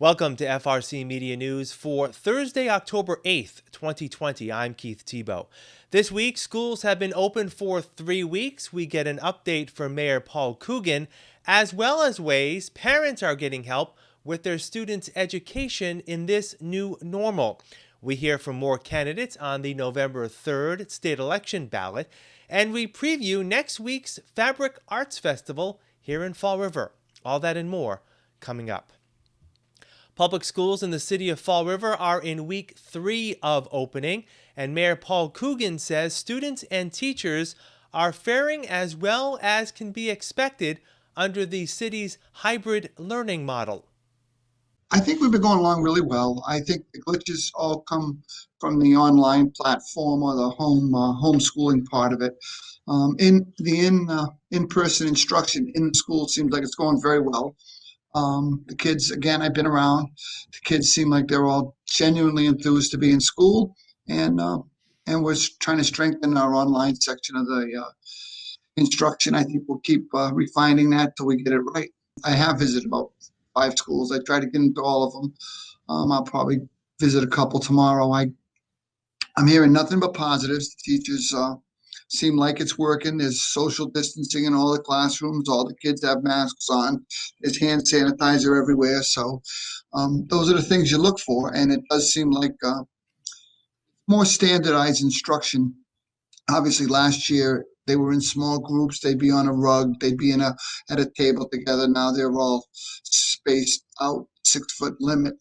Welcome to FRC Media News for Thursday, October 8th, 2020. I'm Keith Tebow. This week, schools have been open for 3 weeks. We get an update from Mayor Paul Coogan, as well as ways parents are getting help with their students' education in this new normal. We hear from more candidates on the November 3rd state election ballot, and we preview next week's Fabric Arts Festival here in Fall River. All that and more coming up. Public schools in the city of Fall River are in week 3 of opening, and Mayor Paul Coogan says students and teachers are faring as well as can be expected under the city's hybrid learning model. I think we've been going along really well. I think the glitches all come from the online platform or the homeschooling part of it. In-person instruction in the school seems like it's going very well. The kids, again, I've been around. The kids seem like they're all genuinely enthused to be in school, and we're trying to strengthen our online section of the instruction. I think we'll keep refining that till we get it right. I have visited about 5 schools. I try to get into all of them. I'll probably visit a couple tomorrow. I'm hearing nothing but positives. The teachers seem like it's working. There's social distancing in all the classrooms. All the kids have masks on. There's hand sanitizer everywhere. So those are the things you look for. And it does seem like more standardized instruction. Obviously, last year they were in small groups. They'd be on a rug. They'd be at a table together. Now they're all spaced out, 6-foot limit.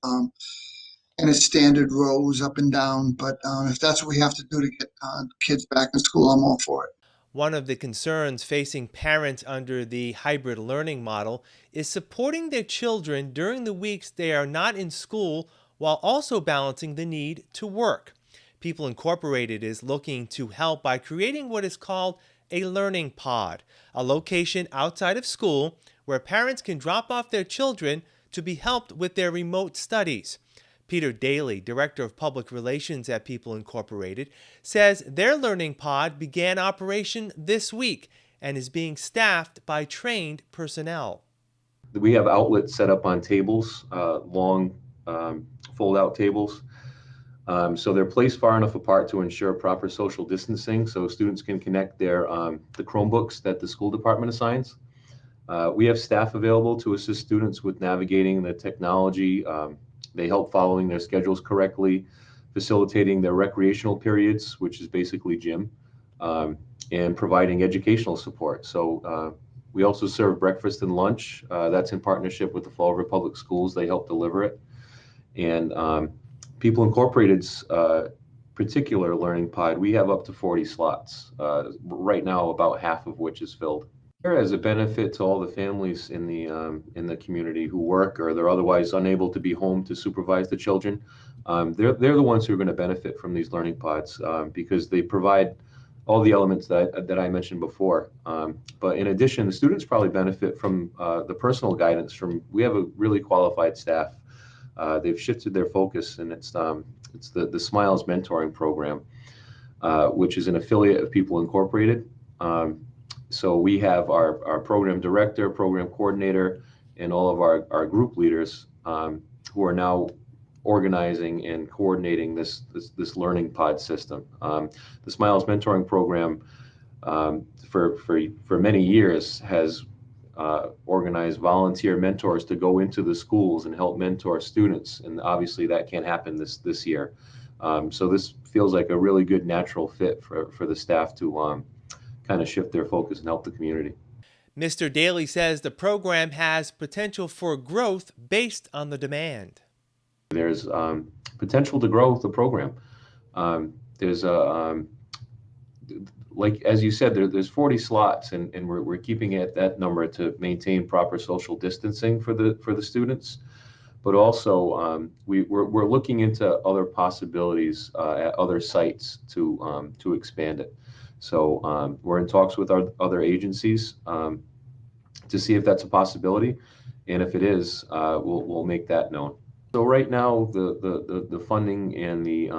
And it's standard rows up and down. But if that's what we have to do to get kids back in school, I'm all for it. One of the concerns facing parents under the hybrid learning model is supporting their children during the weeks they are not in school while also balancing the need to work. People Incorporated is looking to help by creating what is called a learning pod, a location outside of school where parents can drop off their children to be helped with their remote studies. Peter Daly, Director of Public Relations at People Incorporated, says their learning pod began operation this week and is being staffed by trained personnel. We have outlets set up on tables, long fold-out tables. So they're placed far enough apart to ensure proper social distancing so students can connect the Chromebooks that the school department assigns. We have staff available to assist students with navigating the technology. They help following their schedules correctly, facilitating their recreational periods, which is basically gym, and providing educational support. So we also serve breakfast and lunch. That's in partnership with the Fall River Public Schools. They help deliver it. And People Incorporated's particular learning pod, we have up to 40 slots. Right now, about half of which is filled. As a benefit to all the families in the community who work or they're otherwise unable to be home to supervise the children, they're the ones who are going to benefit from these learning pods because they provide all the elements that I mentioned before. But in addition, the students probably benefit from the personal guidance from. We have a really qualified staff. They've shifted their focus, and it's the Smiles Mentoring Program, which is an affiliate of People Incorporated. So we have our program director, program coordinator, and all of our group leaders who are now organizing and coordinating this learning pod system. The Smiles Mentoring Program for many years has organized volunteer mentors to go into the schools and help mentor students, and obviously that can't happen this year. So this feels like a really good natural fit for the staff to kind of shift their focus and help the community. Mr. Daly says the program has potential for growth based on the demand. There's potential to grow the program. There's like as you said, there's 40 slots, and we're keeping it at that number to maintain proper social distancing for the students. But also we're looking into other possibilities at other sites to expand it. So we're in talks with our other agencies to see if that's a possibility, and if it is, we'll make that known. So right now, the funding and the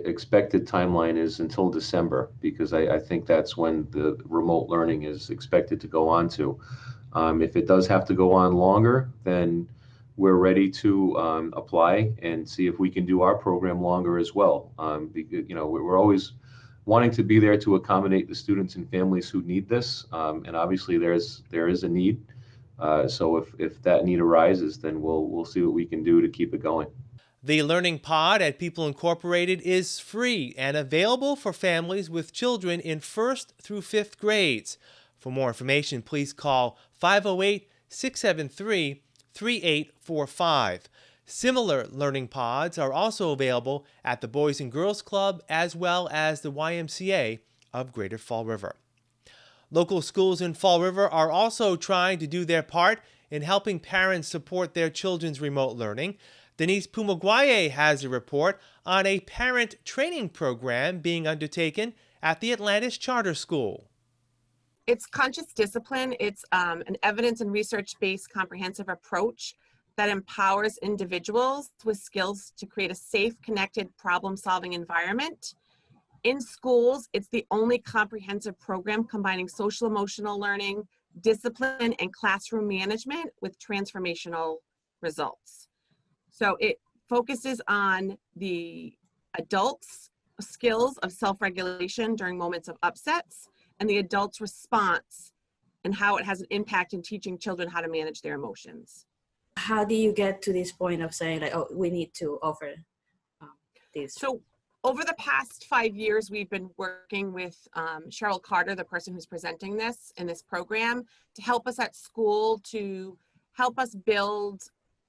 expected timeline is until December, because I think that's when the remote learning is expected to go on to. If it does have to go on longer, then we're ready to apply and see if we can do our program longer as well. Because, we're always wanting to be there to accommodate the students and families who need this, and obviously there is a need. So if that need arises, then we'll see what we can do to keep it going. The Learning Pod at People Incorporated is free and available for families with children in 1st through 5th grades. For more information, please call 508-673-3845. Similar learning pods are also available at the Boys and Girls Club as well as the YMCA of Greater Fall River. Local schools in Fall River are also trying to do their part in helping parents support their children's remote learning. Denise Pumaguaye has a report on a parent training program being undertaken at the Atlantis Charter School. It's conscious discipline. It's an evidence and research-based comprehensive approach that empowers individuals with skills to create a safe, connected, problem-solving environment. In schools, it's the only comprehensive program combining social-emotional learning, discipline, and classroom management with transformational results. So it focuses on the adults' skills of self-regulation during moments of upsets and the adult's response and how it has an impact in teaching children how to manage their emotions. How do you get to this point of saying like, oh, we need to offer this? So over the past 5 years, we've been working with Cheryl Carter, the person who's presenting this in this program, to help us at school, to help us build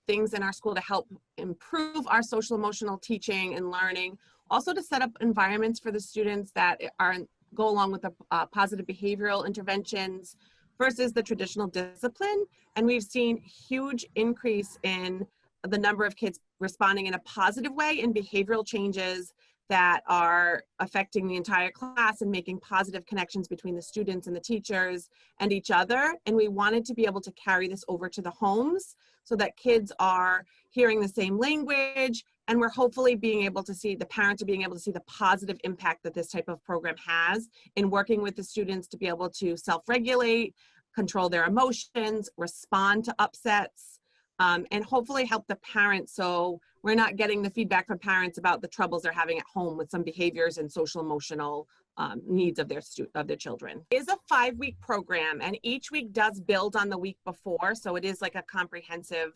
things in our school to help improve our social emotional teaching and learning, also to set up environments for the students that go along with the positive behavioral interventions versus the traditional discipline. And we've seen huge increase in the number of kids responding in a positive way in behavioral changes that are affecting the entire class and making positive connections between the students and the teachers and each other. And we wanted to be able to carry this over to the homes so that kids are hearing the same language, and we're hopefully being able to see, the parents are being able to see the positive impact that this type of program has in working with the students to be able to self-regulate, control their emotions, respond to upsets, and hopefully help the parents so we're not getting the feedback from parents about the troubles they're having at home with some behaviors and social emotional needs of their children. It is a 5-week program, and each week does build on the week before, so it is like a comprehensive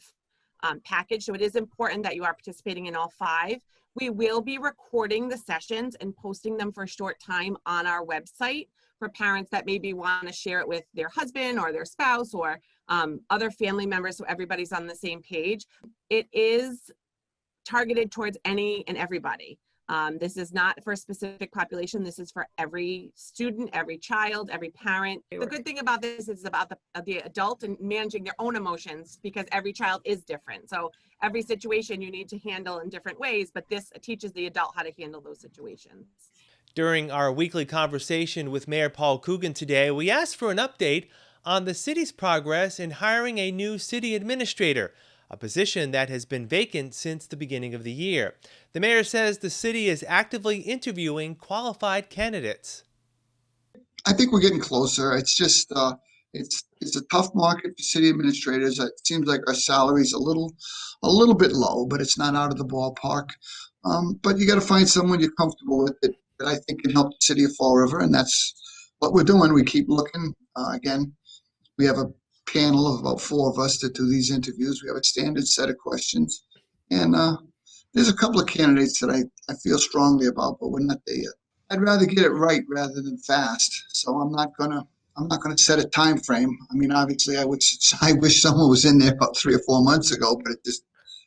package. So it is important that you are participating in all 5. We will be recording the sessions and posting them for a short time on our website for parents that maybe want to share it with their husband or their spouse or other family members, so everybody's on the same page. It is targeted towards any and everybody. This is not for a specific population. This is for every student, every child, every parent. The good thing about this is about the adult and managing their own emotions, because every child is different. So every situation you need to handle in different ways, but this teaches the adult how to handle those situations. During our weekly conversation with Mayor Paul Coogan today, we asked for an update on the city's progress in hiring a new city administrator, a position that has been vacant since the beginning of the year. The mayor says the city is actively interviewing qualified candidates. I think we're getting closer. It's just it's a tough market for city administrators. It seems like our salary's a little bit low, but it's not out of the ballpark. But you got to find someone you're comfortable with that I think can help the city of Fall River, and that's what we're doing. We keep looking. Again, we have a panel of about 4 of us that do these interviews. We have a standard set of questions, and there's a couple of candidates that I feel strongly about, but we're not there yet. I'd rather get it right rather than fast, so I'm not gonna set a time frame. I mean, obviously, I wish someone was in there about 3 or 4 months ago, but it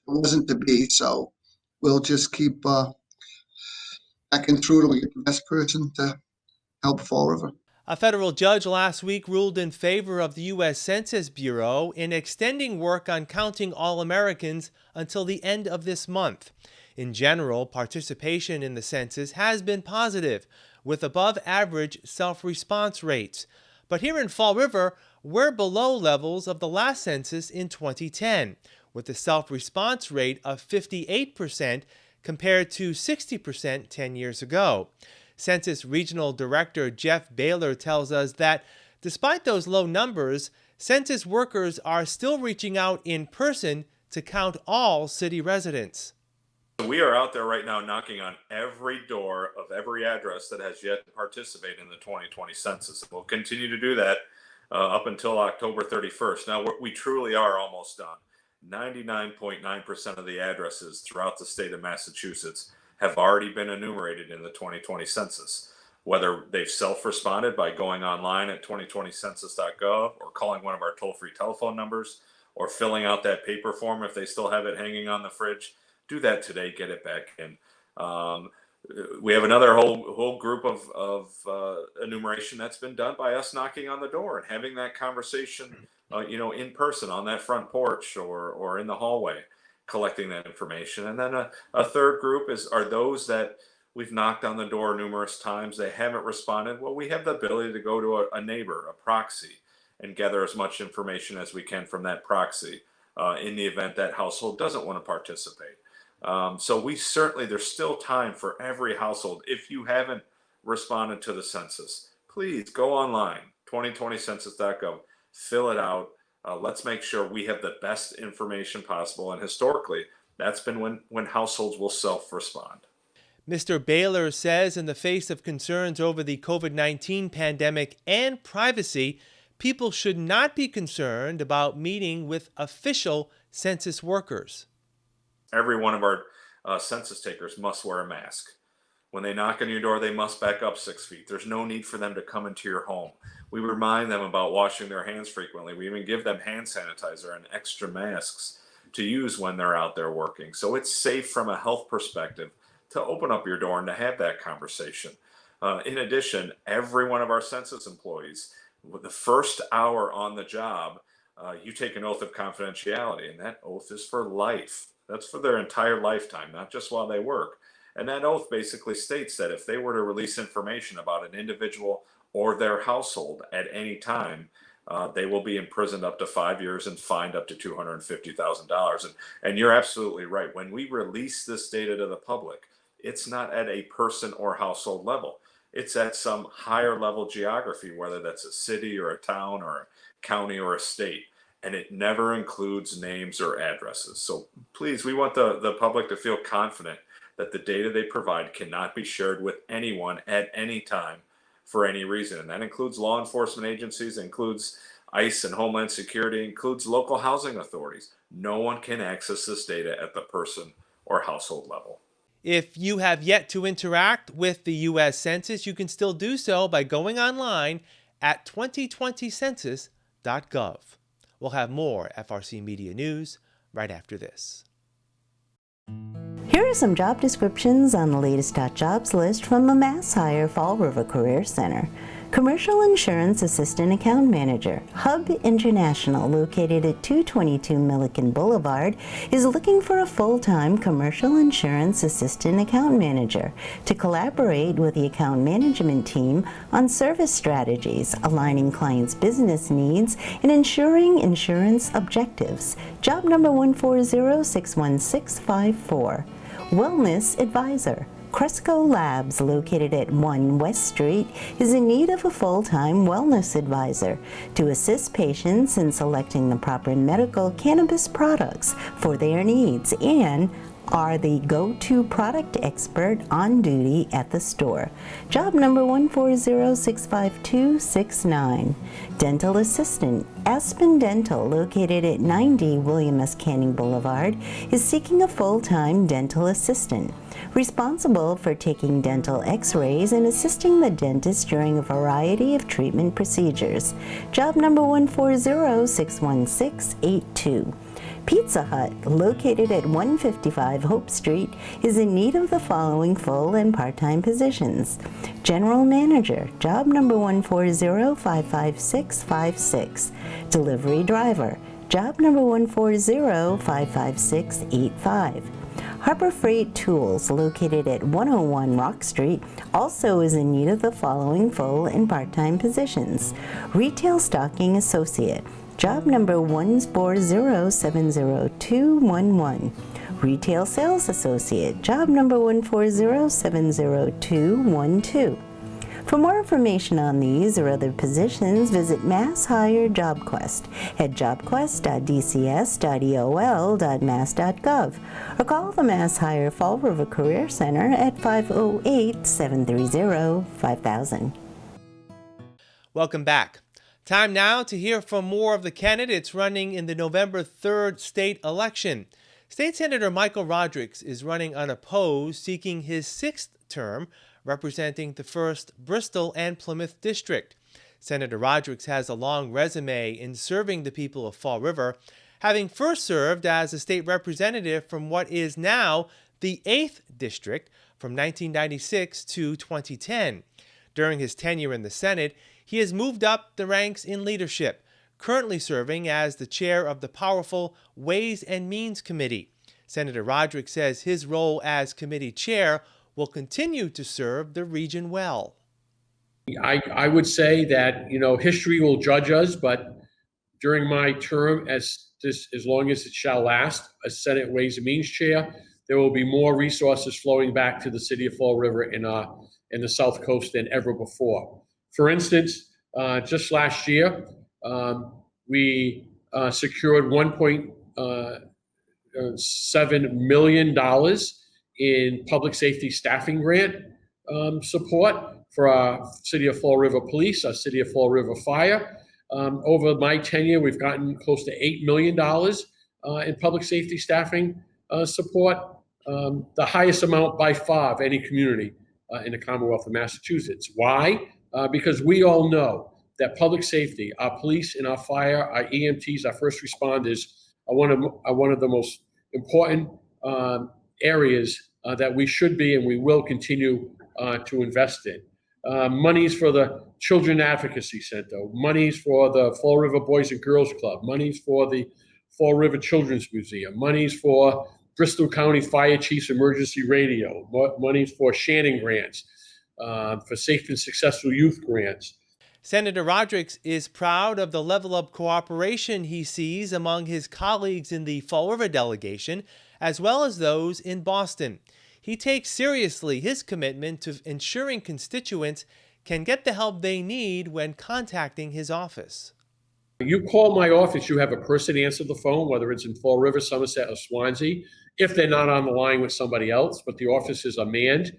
wasn't to be. So we'll just keep backing through till we get the best person to help Fall River. A federal judge last week ruled in favor of the U.S. Census Bureau in extending work on counting all Americans until the end of this month. In general, participation in the census has been positive, with above-average self-response rates. But here in Fall River, we're below levels of the last census in 2010, with a self-response rate of 58% compared to 60% 10 years ago. Census Regional Director Jeff Baylor tells us that despite those low numbers, census workers are still reaching out in person to count all city residents. We are out there right now knocking on every door of every address that has yet to participate in the 2020 census. We'll continue to do that up until October 31st. Now, we truly are almost done. 99.9% of the addresses throughout the state of Massachusetts have already been enumerated in the 2020 census. Whether they've self-responded by going online at 2020census.gov or calling one of our toll-free telephone numbers or filling out that paper form if they still have it hanging on the fridge, do that today, get it back in. We have another whole group of enumeration that's been done by us knocking on the door and having that conversation, in person on that front porch or in the hallway, collecting that information. And then a third group are those that we've knocked on the door numerous times. They haven't responded. Well, we have the ability to go to a neighbor, a proxy, and gather as much information as we can from that proxy in the event that household doesn't want to participate. So there's still time for every household. If you haven't responded to the census, please go online, 2020census.gov, fill it out. Let's make sure we have the best information possible. And historically, that's been when households will self-respond. Mr. Baylor says in the face of concerns over the COVID-19 pandemic and privacy, people should not be concerned about meeting with official census workers. Every one of our census takers must wear a mask. When they knock on your door, they must back up 6 feet. There's no need for them to come into your home. We remind them about washing their hands frequently. We even give them hand sanitizer and extra masks to use when they're out there working. So it's safe from a health perspective to open up your door and to have that conversation. In addition, every one of our census employees, with the first hour on the job, you take an oath of confidentiality, and that oath is for life. That's for their entire lifetime, not just while they work. And that oath basically states that if they were to release information about an individual or their household at any time, they will be imprisoned up to 5 years and fined up to $250,000. And you're absolutely right. When we release this data to the public, it's not at a person or household level. It's at some higher level geography, whether that's a city or a town or a county or a state. And it never includes names or addresses. So please, we want the public to feel confident that the data they provide cannot be shared with anyone at any time for any reason. And that includes law enforcement agencies, includes ICE and Homeland Security, includes local housing authorities. No one can access this data at the person or household level. If you have yet to interact with the U.S. Census, you can still do so by going online at 2020census.gov. We'll have more FRC Media News right after this. Here are some job descriptions on the latest .jobs list from the Mass Hire Fall River Career Center. Commercial Insurance Assistant Account Manager, Hub International, located at 222 Milliken Boulevard, is looking for a full-time Commercial Insurance Assistant Account Manager to collaborate with the account management team on service strategies, aligning clients' business needs, and ensuring insurance objectives. Job number 140-61654. Wellness Advisor. Cresco Labs, located at 1 West Street, is in need of a full-time wellness advisor to assist patients in selecting the proper medical cannabis products for their needs and are the go-to product expert on duty at the store. Job number 140-65269. Dental Assistant. Aspen Dental, located at 90 William S. Canning Boulevard, is seeking a full-time dental assistant, responsible for taking dental x-rays and assisting the dentist during a variety of treatment procedures. Job number 140-61682. Pizza Hut, located at 155 Hope Street, is in need of the following full and part-time positions. General Manager, job number 140-55656. Delivery Driver, job number 140-55685. Harbor Freight Tools, located at 101 Rock Street, also is in need of the following full and part-time positions. Retail Stocking Associate, job number 140-70211. Retail Sales Associate, job number 140-70212. For more information on these or other positions, visit Mass Hire JobQuest at jobquest.dcs.eol.mass.gov or call the Mass Hire Fall River Career Center at 508-730-5000. Welcome back. Time now to hear from more of the candidates running in the November 3rd state election. State Senator Michael Rodrigues is running unopposed, seeking his 6th term, representing the 1st Bristol and Plymouth District. Senator Rodrigues has a long resume in serving the people of Fall River, having first served as a state representative from what is now the 8th District from 1996 to 2010. During his tenure in the Senate, he has moved up the ranks in leadership, currently serving as the chair of the powerful Ways and Means Committee. Senator Rodrigues says his role as committee chair will continue to serve the region well. I would say that, history will judge us, but during my term, as long as it shall last, as Senate Ways and Means Chair, there will be more resources flowing back to the city of Fall River in the South Coast than ever before. For instance, just last year, we secured $1.7 million in public safety staffing grant support for our City of Fall River Police, our City of Fall River Fire. Over my tenure, we've gotten close to $8 million in public safety staffing support, the highest amount by far of any community in the Commonwealth of Massachusetts. Why? Because we all know that public safety, our police and our fire, our EMTs, our first responders are one of the most important areas that we should be and we will continue to invest in. Monies for the Children Advocacy Center, monies for the Fall River Boys and Girls Club, monies for the Fall River Children's Museum, monies for Bristol County Fire Chiefs Emergency Radio, monies for Shannon grants, for Safe and Successful Youth grants. Senator Rodrigues is proud of the level of cooperation he sees among his colleagues in the Fall River delegation, as well as those in Boston. He takes seriously his commitment to ensuring constituents can get the help they need when contacting his office. You call my office, you have a person answer the phone, whether it's in Fall River, Somerset, or Swansea, if they're not on the line with somebody else, but the offices are manned.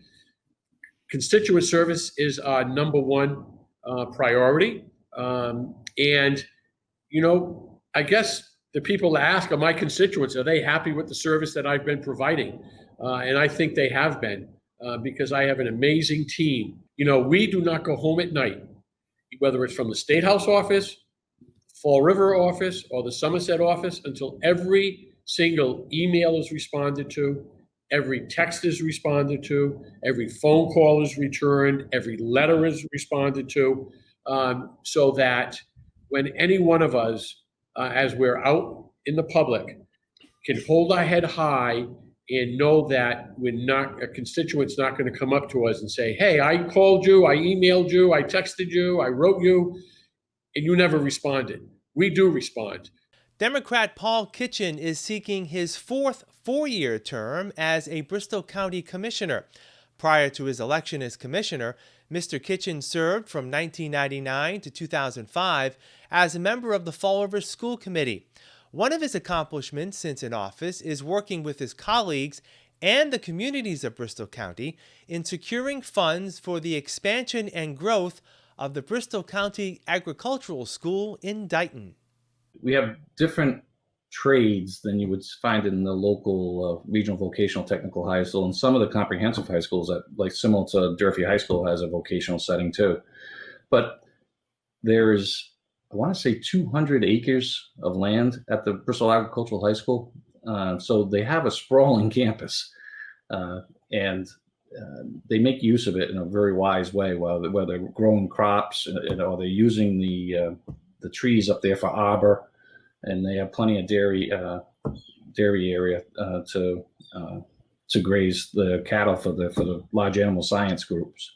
Constituent service is our number one priority. And, I guess the people that ask are my constituents, are they happy with the service that I've been providing? And I think they have been, because I have an amazing team. We do not go home at night, whether it's from the State House office, Fall River office, or the Somerset office, until every single email is responded to, every text is responded to, every phone call is returned, every letter is responded to, so that when any one of us, as we're out in the public, can hold our head high and know that a constituent's not going to come up to us and say, hey, I called you, I emailed you, I texted you, I wrote you, and you never responded. We do respond. Democrat Paul Kitchen is seeking his 4th four-year term as a Bristol County Commissioner. Prior to his election as Commissioner, Mr. Kitchen served from 1999 to 2005 as a member of the Fall River School Committee. One of his accomplishments since in office is working with his colleagues and the communities of Bristol County in securing funds for the expansion and growth of the Bristol County Agricultural School in Dighton. We have different trades than you would find in the local regional vocational technical high school, and some of the comprehensive high schools that, like similar to Durfee High School, has a vocational setting too. But there's, I want to say, 200 acres of land at the Bristol Agricultural High School. So they have a sprawling campus, and they make use of it in a very wise way, where they're growing crops, or they're using the trees up there for arbor, and they have plenty of dairy area to graze the cattle for the large animal science groups.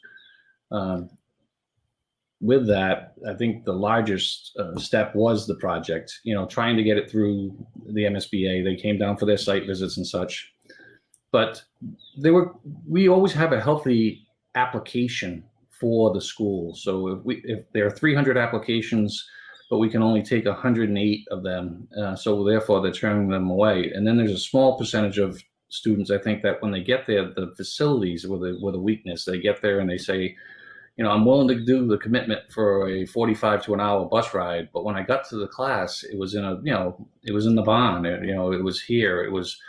With that, I think the largest step was the project, trying to get it through the MSBA. They came down for their site visits and such, but we always have a healthy application for the school. So if there are 300 applications, but we can only take 108 of them, so therefore they're turning them away. And then there's a small percentage of students, I think, that when they get there, the facilities were the weakness. They get there and they say, I'm willing to do the commitment for a 45 to an hour bus ride, but when I got to the class, it was in it was in the barn. It was here. It was,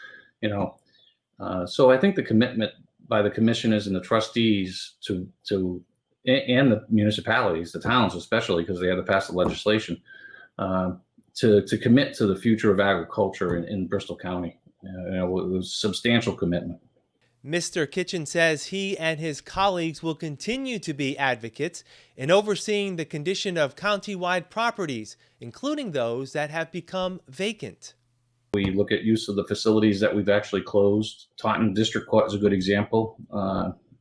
so I think the commitment by the commissioners and the trustees and the municipalities, the towns especially, because they had to pass the legislation, to commit to the future of agriculture in Bristol County. It was substantial commitment. Mr. Kitchen says he and his colleagues will continue to be advocates in overseeing the condition of county-wide properties, including those that have become vacant. We look at use of the facilities that we've actually closed. Taunton District Court is a good example.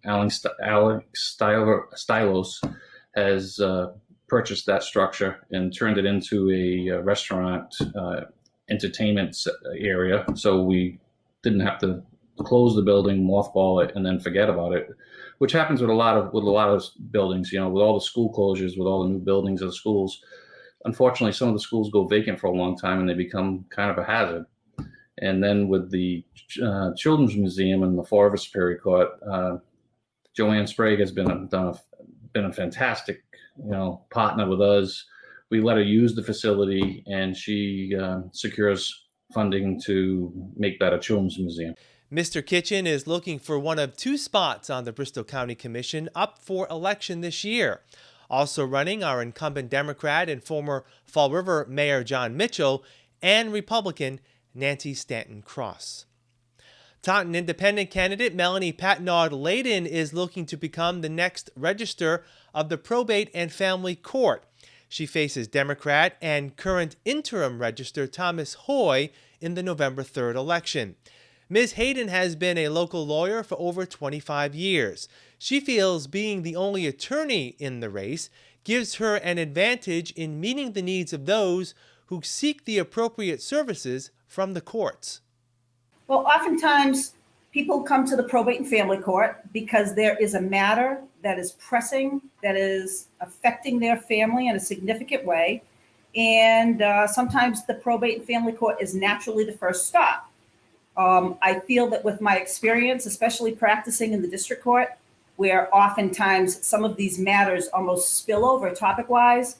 Alex Stylos has purchased that structure and turned it into a restaurant entertainment area. So we didn't have to close the building, mothball it, and then forget about it, which happens with a lot of buildings. With all the school closures, with all the new buildings of the schools. Unfortunately, some of the schools go vacant for a long time and they become kind of a hazard. And then with the Children's Museum and the Fall River Superior Court, Joanne Sprague has been a fantastic, partner with us. We let her use the facility, and she secures funding to make that a children's museum. Mr. Kitchen is looking for one of 2 spots on the Bristol County Commission up for election this year. Also running are incumbent Democrat and former Fall River Mayor John Mitchell and Republican Nancy Stanton Cross. Taunton Independent candidate Melanie Patnaud-Layden is looking to become the next register of the Probate and Family Court. She faces Democrat and current interim register Thomas Hoy in the November 3rd election. Ms. Hayden has been a local lawyer for over 25 years. She feels being the only attorney in the race gives her an advantage in meeting the needs of those who seek the appropriate services from the courts. Well, oftentimes people come to the probate and family court because there is a matter that is pressing, that is affecting their family in a significant way. And sometimes the probate and family court is naturally the first stop. I feel that with my experience, especially practicing in the district court, where oftentimes some of these matters almost spill over topic-wise,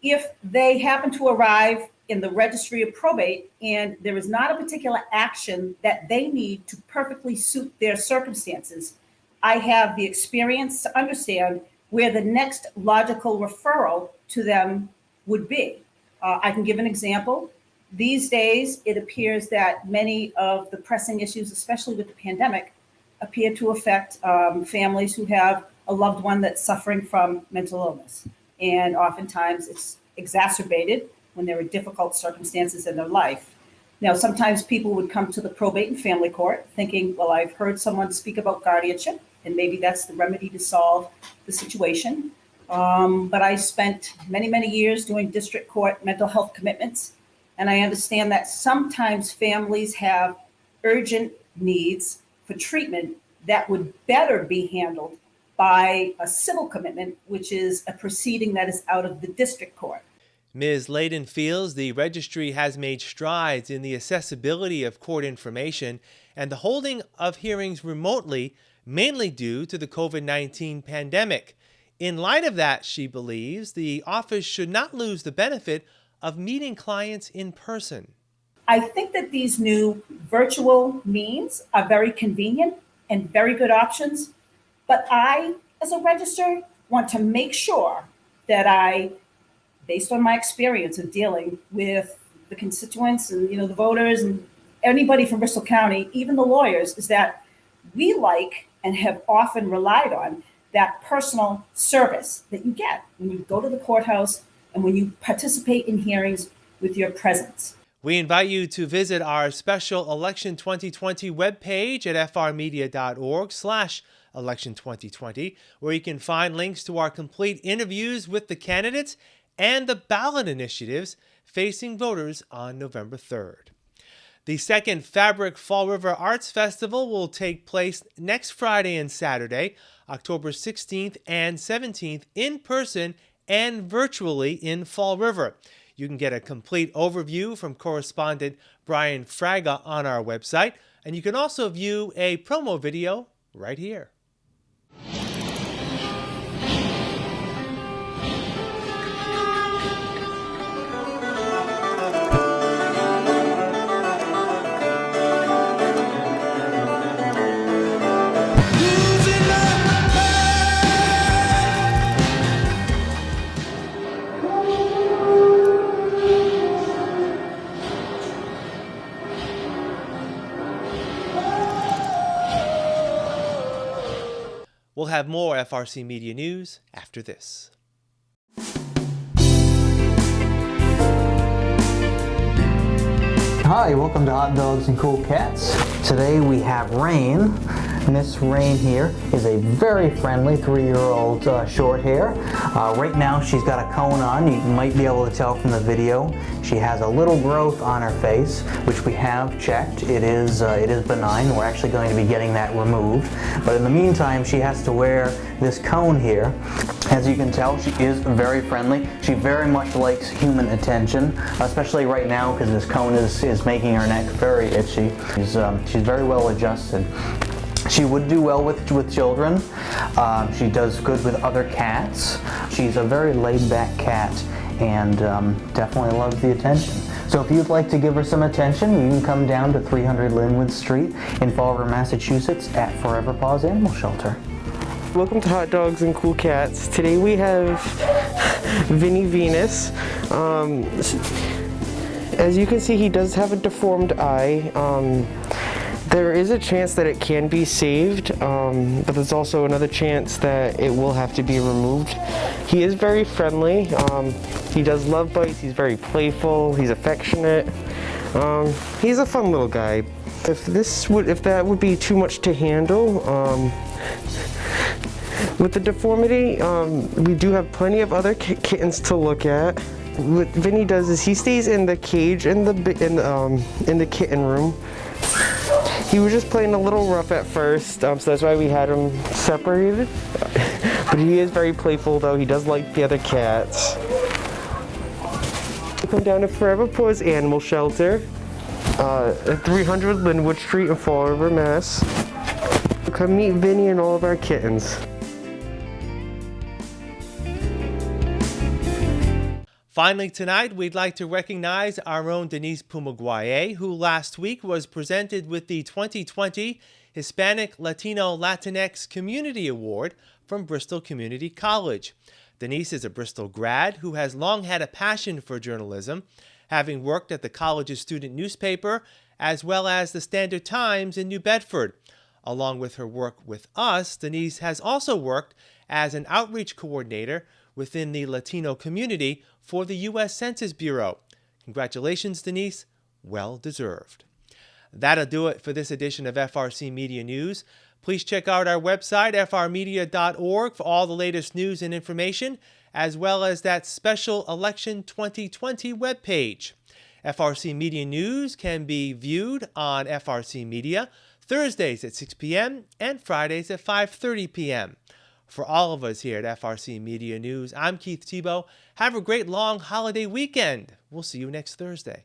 if they happen to arrive in the registry of probate and there is not a particular action that they need to perfectly suit their circumstances, I have the experience to understand where the next logical referral to them would be. I can give an example. These days, it appears that many of the pressing issues, especially with the pandemic, appear to affect families who have a loved one that's suffering from mental illness. And oftentimes it's exacerbated when there are difficult circumstances in their life. Now, sometimes people would come to the probate and family court thinking, well, I've heard someone speak about guardianship, and maybe that's the remedy to solve the situation. But I spent many, many years doing district court mental health commitments. And I understand that sometimes families have urgent needs for treatment that would better be handled by a civil commitment, which is a proceeding that is out of the district court. Ms. Layden feels the registry has made strides in the accessibility of court information and the holding of hearings remotely, mainly due to the COVID-19 pandemic. In light of that, she believes the office should not lose the benefit of meeting clients in person. I think that these new virtual means are very convenient and very good options, but I, as a registrar, want to make sure that I, based on my experience of dealing with the constituents and the voters and anybody from Bristol County, even the lawyers, is that we like and have often relied on that personal service that you get when you go to the courthouse and when you participate in hearings with your presence. We invite you to visit our special Election 2020 webpage at frmedia.org/election 2020, where you can find links to our complete interviews with the candidates and the ballot initiatives facing voters on November 3rd. The second Fabric Fall River Arts Festival will take place next Friday and Saturday October 16th and 17th in person and virtually in Fall River. You can get a complete overview from correspondent Brian Fraga on our website, and you can also view a promo video right here. We'll have more FRC Media News after this. Hi, welcome to Hot Dogs and Cool Cats. Today we have Rain. Miss Rain here is a very friendly 3-year-old short hair. Right now she's got a cone on. You might be able to tell from the video. She has a little growth on her face, which we have checked. It is benign. We're actually going to be getting that removed. But in the meantime, she has to wear this cone here. As you can tell, she is very friendly. She very much likes human attention, especially right now because this cone is making her neck very itchy. She's very well adjusted. She would do well with children. She does good with other cats. She's a very laid-back cat and definitely loves the attention. So if you'd like to give her some attention, you can come down to 300 Linwood Street in Fall River, Massachusetts at Forever Paws Animal Shelter. Welcome to Hot Dogs and Cool Cats. Today we have Vinny Venus. As you can see, he does have a deformed eye. There is a chance that it can be saved, but there's also another chance that it will have to be removed. He is very friendly. He does love bites. He's very playful. He's affectionate. He's a fun little guy. If that would be too much to handle, with the deformity, we do have plenty of other kittens to look at. What Vinny does is he stays in the cage in the kitten room. He was just playing a little rough at first, so that's why we had him separated. But he is very playful, though. He does like the other cats. Come down to Forever Paws Animal Shelter at 300 Linwood Street in Fall River, Mass. Come meet Vinny and all of our kittens. Finally tonight, we'd like to recognize our own Denise Pumaguaye, who last week was presented with the 2020 Hispanic Latino Latinx Community Award from Bristol Community College. Denise is a Bristol grad who has long had a passion for journalism, having worked at the college's student newspaper as well as the Standard Times in New Bedford. Along with her work with us, Denise has also worked as an outreach coordinator within the Latino community for the U.S. Census Bureau. Congratulations, Denise. Well deserved. That'll do it for this edition of FRC Media News. Please check out our website, frmedia.org, for all the latest news and information, as well as that special Election 2020 webpage. FRC Media News can be viewed on FRC Media Thursdays at 6 p.m. and Fridays at 5:30 p.m. For all of us here at FRC Media News, I'm Keith Tebow. Have a great long holiday weekend. We'll see you next Thursday.